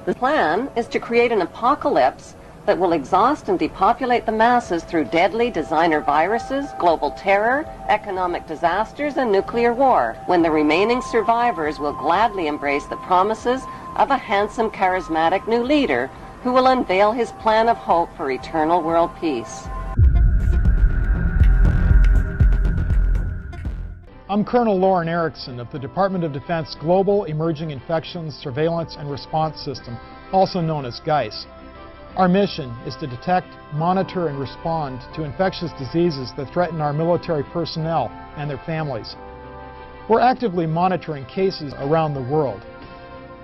The plan is to create an apocalypse that will exhaust and depopulate the masses through deadly designer viruses, global terror, economic disasters, and nuclear war, when the remaining survivors will gladly embrace the promises of a handsome, charismatic new leader who will unveil his plan of hope for eternal world peace. I'm Colonel Lauren Erickson of the Department of Defense Global Emerging Infections Surveillance and Response System, also known as GEIS. Our mission is to detect, monitor, and respond to infectious diseases that threaten our military personnel and their families. We're actively monitoring cases around the world.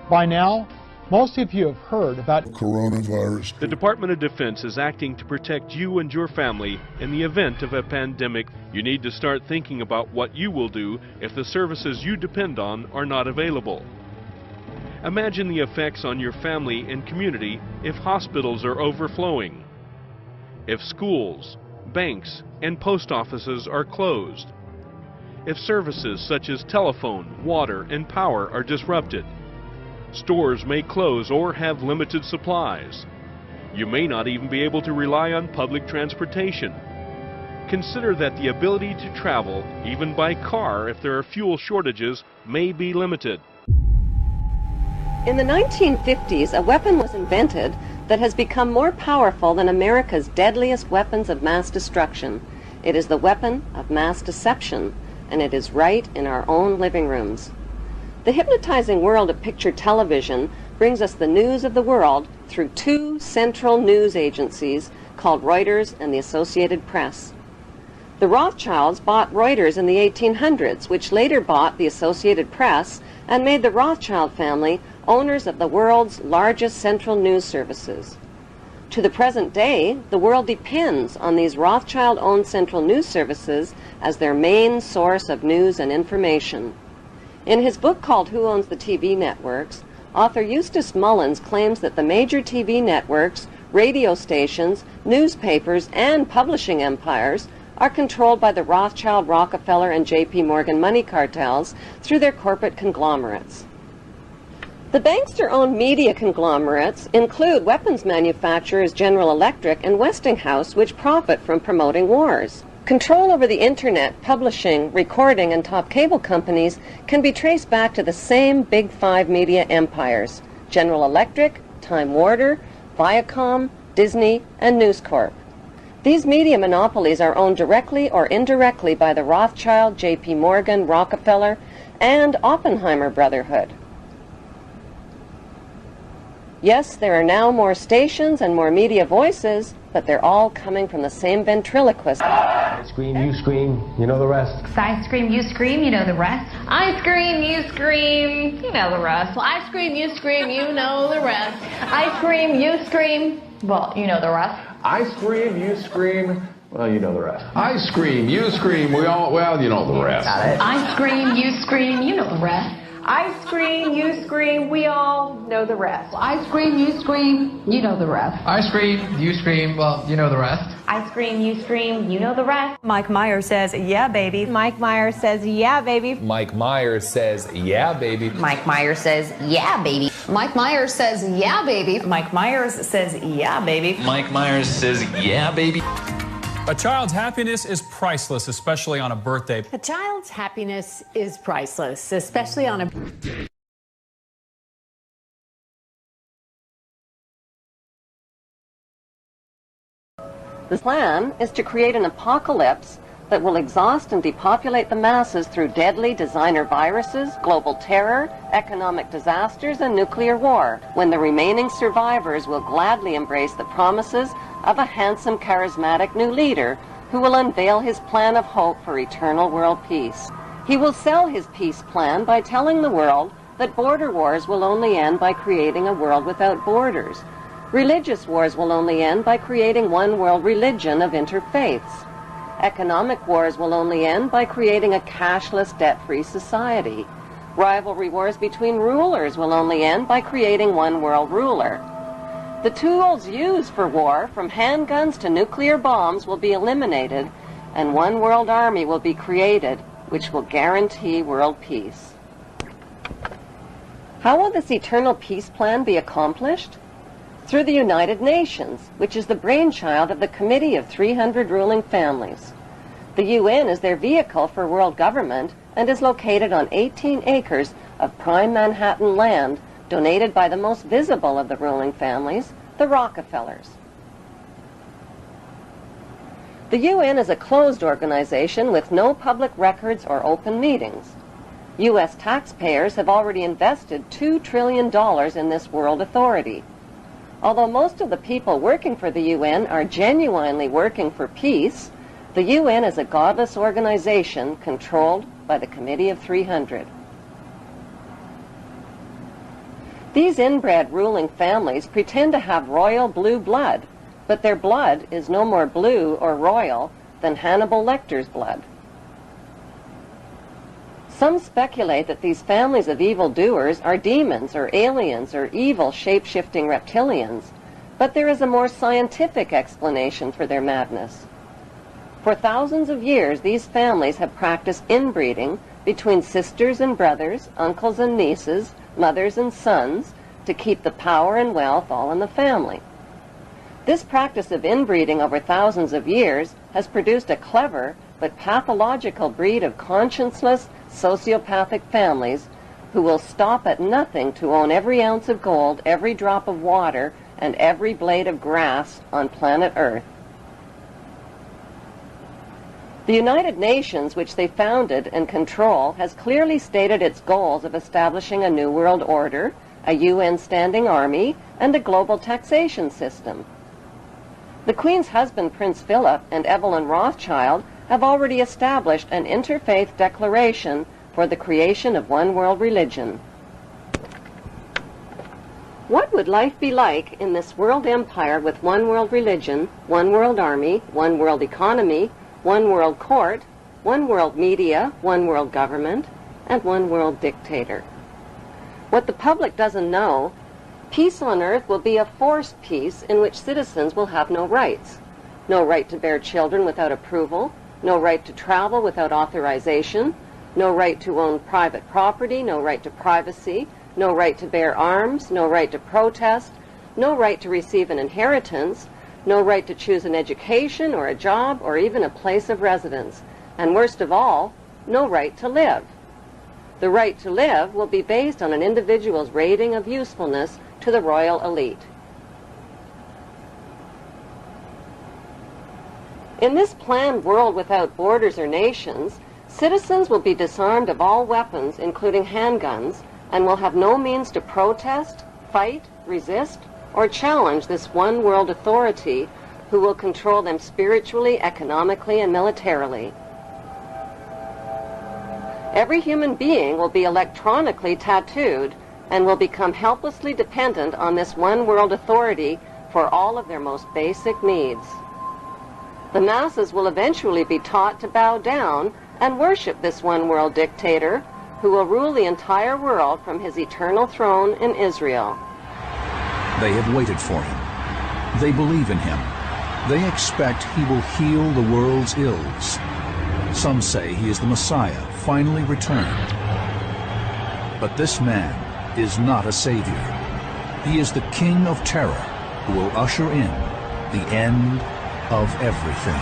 By now, most of you have heard about coronavirus. The Department of Defense is acting to protect you and your family in the event of a pandemic. You need to start thinking about what you will do if the services you depend on are not available. Imagine the effects on your family and community if hospitals are overflowing, if schools, banks, and post offices are closed, if services such as telephone, water, and power are disrupted. Stores may close or have limited supplies. You may not even be able to rely on public transportation. Consider that the ability to travel, even by car if there are fuel shortages, may be limited. In the 1950s, a weapon was invented that has become more powerful than America's deadliest weapons of mass destruction. It is the weapon of mass deception, and it is right in our own living rooms. The hypnotizing world of picture television brings us the news of the world through two central news agencies called Reuters and the Associated Press. The Rothschilds bought Reuters in the 1800s, which later bought the Associated Press and made the Rothschild family owners of the world's largest central news services. To the present day, the world depends on these Rothschild-owned central news services as their main source of news and information. In his book called Who Owns the TV Networks, author Eustace Mullins claims that the major TV networks, radio stations, newspapers, and publishing empires are controlled by the Rothschild, Rockefeller, and J.P. Morgan money cartels through their corporate conglomerates. The bankster-owned media conglomerates include weapons manufacturers General Electric and Westinghouse, which profit from promoting wars. Control over the internet, publishing, recording, and top cable companies can be traced back to the same Big Five media empires: General Electric, Time Warner, Viacom, Disney, and News Corp. These media monopolies are owned directly or indirectly by the Rothschild, J.P. Morgan, Rockefeller, and Oppenheimer Brotherhood. Yes, there are now more stations and more media voices, but they're all coming from the same ventriloquist. I scream, you scream, you know the rest. I scream, you scream, you know the rest. I scream, you scream, you know the rest. I scream, you scream, you know the rest. I scream, you scream, well, you know the rest. I scream, you scream, well, you know the rest. I scream, you scream, well, you know the rest. Got it. I scream, you scream, you know the rest. I scream, you scream, we all know the rest. I scream, you scream, you know the rest. I scream, you scream, well, you know the rest. I scream, you scream, you know the rest. Mike Myers says, yeah, baby. Mike Myers says, yeah, baby. Mike Myers says, yeah, baby. Mike Myers says, yeah, baby. Mike Myers says, yeah, baby. Mike Myers says, yeah, baby. Mike Myers says, yeah, baby. A child's happiness is priceless, especially on a birthday. A child's happiness is priceless, especially on a birthday. The plan is to create an apocalypse that will exhaust and depopulate the masses through deadly designer viruses, global terror, economic disasters, and nuclear war, when the remaining survivors will gladly embrace the promises of a handsome, charismatic new leader who will unveil his plan of hope for eternal world peace. He will sell his peace plan by telling the world that border wars will only end by creating a world without borders. Religious wars will only end by creating one world religion of interfaiths. Economic wars will only end by creating a cashless, debt-free society. Rivalry wars between rulers will only end by creating one world ruler. The tools used for war, from handguns to nuclear bombs, will be eliminated, and one world army will be created, which will guarantee world peace. How will this eternal peace plan be accomplished? Through the United Nations, which is the brainchild of the Committee of 300 Ruling Families. The UN is their vehicle for world government and is located on 18 acres of prime Manhattan land donated by the most visible of the ruling families, the Rockefellers. The UN is a closed organization with no public records or open meetings. U.S. taxpayers have already invested $2 trillion in this world authority. Although most of the people working for the UN are genuinely working for peace, the UN is a godless organization controlled by the Committee of 300. These inbred ruling families pretend to have royal blue blood, but their blood is no more blue or royal than Hannibal Lecter's blood. Some speculate that these families of evildoers are demons or aliens or evil shape-shifting reptilians, but there is a more scientific explanation for their madness. For thousands of years, these families have practiced inbreeding between sisters and brothers, uncles and nieces, mothers and sons, to keep the power and wealth all in the family. This practice of inbreeding over thousands of years has produced a clever but pathological breed of conscienceless, sociopathic families who will stop at nothing to own every ounce of gold, every drop of water, and every blade of grass on planet Earth. The United Nations, which they founded and control, has clearly stated its goals of establishing a new world order, a UN standing army, and a global taxation system. The Queen's husband, Prince Philip, and Evelyn Rothschild have already established an interfaith declaration for the creation of one world religion. What would life be like in this world empire with one world religion, one world army, one world economy, one world court, one world media, one world government, and one world dictator? What the public doesn't know, peace on earth will be a forced peace in which citizens will have no rights. No right to bear children without approval, no right to travel without authorization, no right to own private property, no right to privacy, no right to bear arms, no right to protest, no right to receive an inheritance, no right to choose an education or a job or even a place of residence, and worst of all, no right to live. The right to live will be based on an individual's rating of usefulness to the royal elite. In this planned world without borders or nations, citizens will be disarmed of all weapons, including handguns, and will have no means to protest, fight, resist, or challenge this one world authority who will control them spiritually, economically, and militarily. Every human being will be electronically tattooed and will become helplessly dependent on this one world authority for all of their most basic needs. The masses will eventually be taught to bow down and worship this one world dictator who will rule the entire world from his eternal throne in Israel. They have waited for him. They believe in him. They expect he will heal the world's ills. Some say he is the Messiah, finally returned. But this man is not a savior. He is the King of Terror who will usher in the end of everything.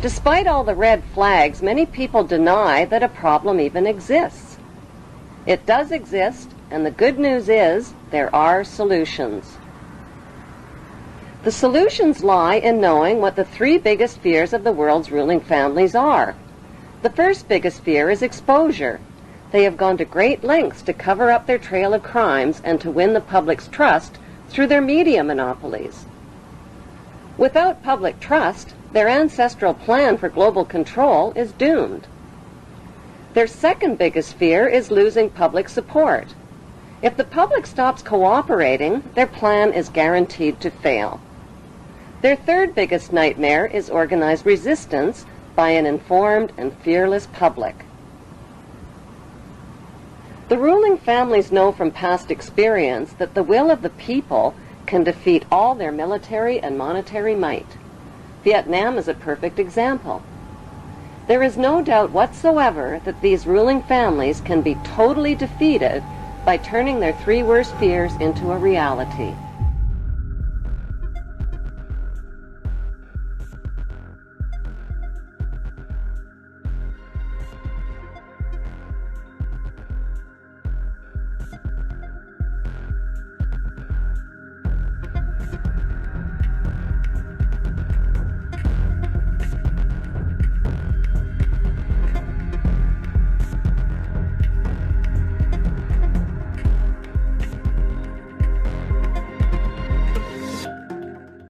Despite all the red flags, many people deny that a problem even exists. It does exist, and the good news is there are solutions. The solutions lie in knowing what the three biggest fears of the world's ruling families are. The first biggest fear is exposure. They have gone to great lengths to cover up their trail of crimes and to win the public's trust through their media monopolies. Without public trust, their ancestral plan for global control is doomed. Their second biggest fear is losing public support. If the public stops cooperating, their plan is guaranteed to fail. Their third biggest nightmare is organized resistance by an informed and fearless public. The ruling families know from past experience that the will of the people can defeat all their military and monetary might. Vietnam is a perfect example. There is no doubt whatsoever that these ruling families can be totally defeated by turning their three worst fears into a reality.